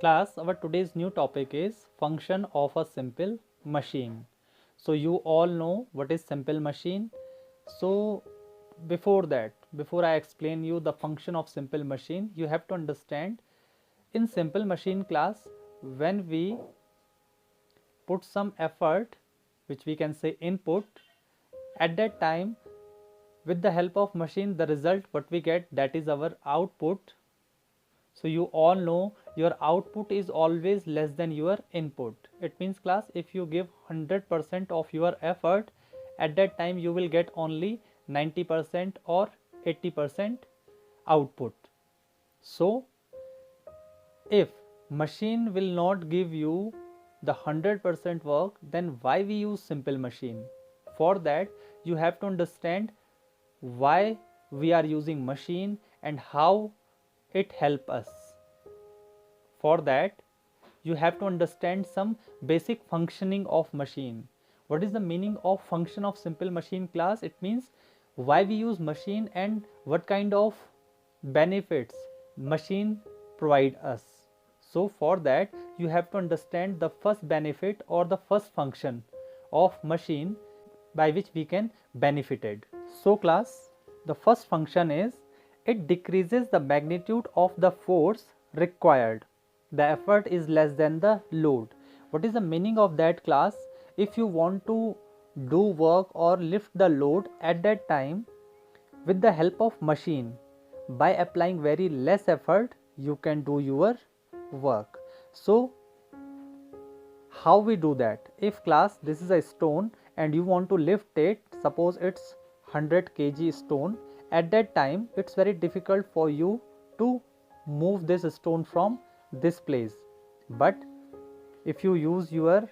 Class, our today's new topic is function of a simple machine. So you all know what is simple machine. So before I explain you the function of simple machine, you have to understand in simple machine class, when we put some effort, which we can say input, at that time with the help of machine, the result what we get, that is our output. So you all know your output is always less than your input. It means class, if you give 100% of your effort, at that time you will get only 90% or 80% output. So if machine will not give you the 100% work, then why we use simple machine? For that you have to understand why we are using machine and how it help us. For that you have to understand some basic functioning of machine. What is the meaning of function of simple machine class? It means why we use machine and what kind of benefits machine provide us. So for that you have to understand the first benefit or the first function of machine by which we can benefited. So class, the first function is it decreases the magnitude of the force required. The effort is less than the load. What is the meaning of that class? If you want to do work or lift the load, at that time with the help of machine, by applying very less effort, you can do your work. So how we do that? If class, this is a stone and you want to lift it, suppose it's 100 kg stone, at that time it's very difficult for you to move this stone from this place. But if you use your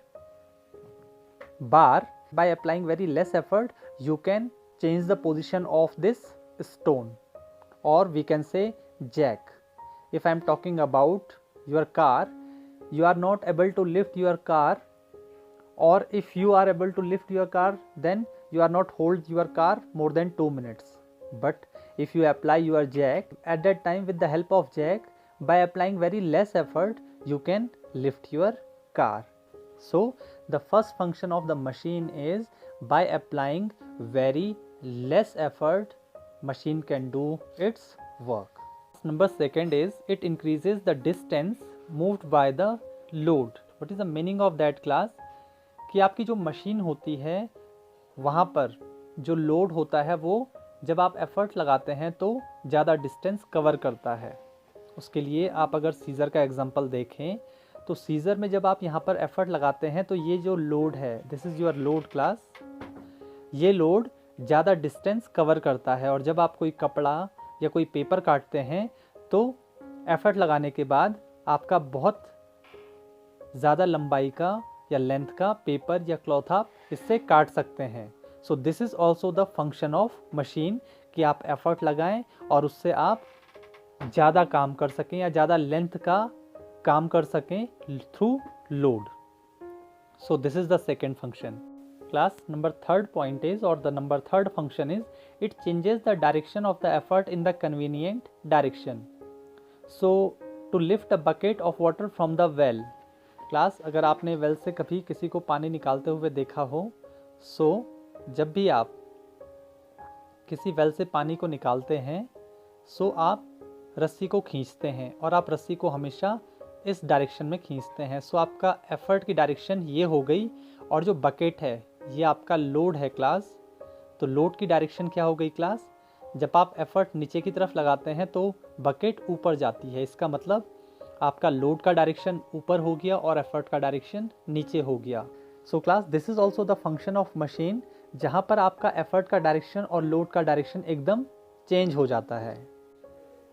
bar, by applying very less effort, you can change the position of this stone, or we can say jack. If I am talking about your car, you are not able to lift your car, or if you are able to lift your car, then you are not hold your car more than 2 minutes. But if you apply your jack, at that time with the help of jack, by applying very less effort, you can lift your car. So the first function of the machine is by applying very less effort, machine can do its work. Number second is it increases the distance moved by the load. What is the meaning of that class? कि आपकी जो machine होती है वहाँ पर जो load होता है वो जब आप एफर्ट लगाते हैं तो ज़्यादा डिस्टेंस कवर करता है. उसके लिए आप अगर सीज़र का एग्जांपल देखें तो सीज़र में जब आप यहाँ पर एफर्ट लगाते हैं तो ये जो लोड है, this is your load class, ये लोड ज़्यादा डिस्टेंस कवर करता है. और जब आप कोई कपड़ा या कोई पेपर काटते हैं तो एफर्ट लगाने के बाद आपका बहुत ज़्यादा लंबाई का या लेंथ का पेपर या क्लॉथ आप इससे काट सकते हैं. So this is also the function of machine कि आप एफर्ट लगाएं और उससे आप ज़्यादा काम कर सकें या ज़्यादा लेंथ का काम कर सकें through load. So this is the second function. Class, number third point is, or the number third function is, it changes the direction of the effort in the convenient direction. So to lift a bucket of water from the well. Class, अगर आपने well से कभी किसी को पानी निकालते हुए देखा हो, so जब भी आप किसी वेल से पानी को निकालते हैं, so आप रस्सी को खींचते हैं और आप रस्सी को हमेशा इस डायरेक्शन में खींचते हैं. सो आपका एफर्ट की डायरेक्शन ये हो गई और जो बकेट है ये आपका लोड है क्लास. तो लोड की डायरेक्शन क्या हो गई क्लास? जब आप एफर्ट नीचे की तरफ लगाते हैं तो बकेट ऊपर जाती है. इसका मतलब आपका लोड का डायरेक्शन ऊपर हो गया और एफर्ट का डायरेक्शन नीचे हो गया. So class, this is also the function of machine, जहाँ पर आपका एफर्ट का डायरेक्शन और लोड का डायरेक्शन एकदम चेंज हो जाता है.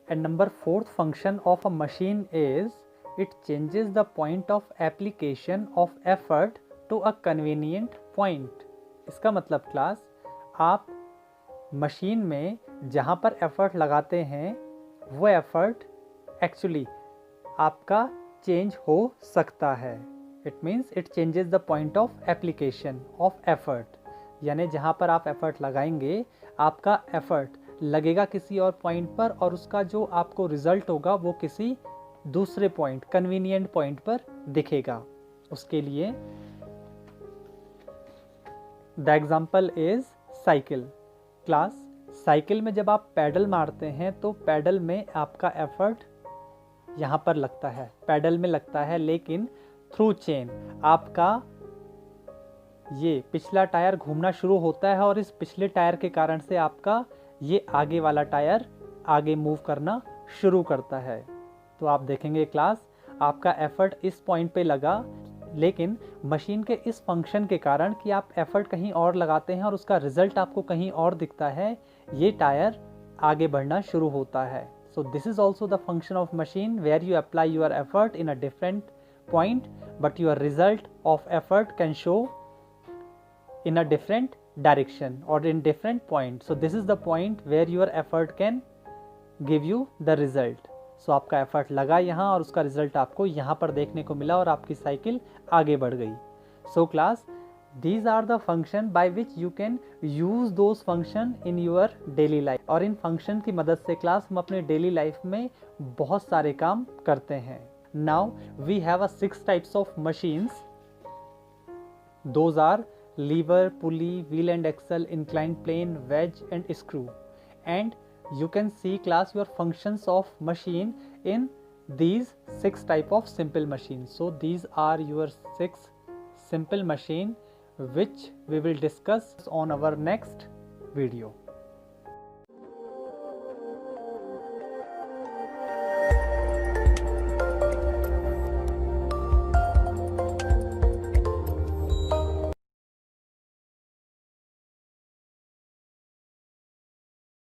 And number fourth function of a machine is it changes the point of application of effort to a convenient point. इसका मतलब क्लास, आप मशीन में जहाँ पर एफर्ट लगाते हैं वो एफर्ट एक्चुअली आपका चेंज हो सकता है. It means it changes the point of application of effort, यानी जहाँ पर आप एफर्ट लगाएंगे आपका एफर्ट लगेगा किसी और पॉइंट पर और उसका जो आपको रिजल्ट होगा वो किसी दूसरे पॉइंट कन्वीनियंट पॉइंट पर दिखेगा। उसके लिए the example is cycle. Class, cycle में जब आप पैडल मारते हैं तो पैडल में आपका एफर्ट यहाँ पर लगता है, पैडल में लगता है, लेकिन थ्रू चेन आपका ये पिछला टायर घूमना शुरू होता है और इस पिछले टायर के कारण से आपका ये आगे वाला टायर आगे मूव करना शुरू करता है। तो आप देखेंगे क्लास, आपका एफर्ट इस पॉइंट पे लगा, लेकिन मशीन के इस फंक्शन के कारण कि आप एफर्ट कहीं और लगाते हैं और उसका रिजल्ट आपको कहीं और दिखता है, ये टायर आगे बढ़ना शुरू होता है। So this is also the function of machine where you apply your effort in a different point but your result of effort can show in a different direction or in different point. So this is the point where your effort can give you the result. So आपका effort लगा यहाँ और उसका result आपको यहाँ पर देखने को मिला और आपकी साइकिल आगे बढ़ गई। So class, these are the function by which you can use those function in your daily life. और इन फंक्शन की मदद से क्लास हम अपने डेली लाइफ में बहुत सारे काम करते हैं। Now we have a 6 types of machines. Those are lever, pulley, wheel and axle, inclined plane, wedge and screw. And you can see class your functions of machine in these 6 type of simple machines. So these are your 6 simple machine which we will discuss on our next video.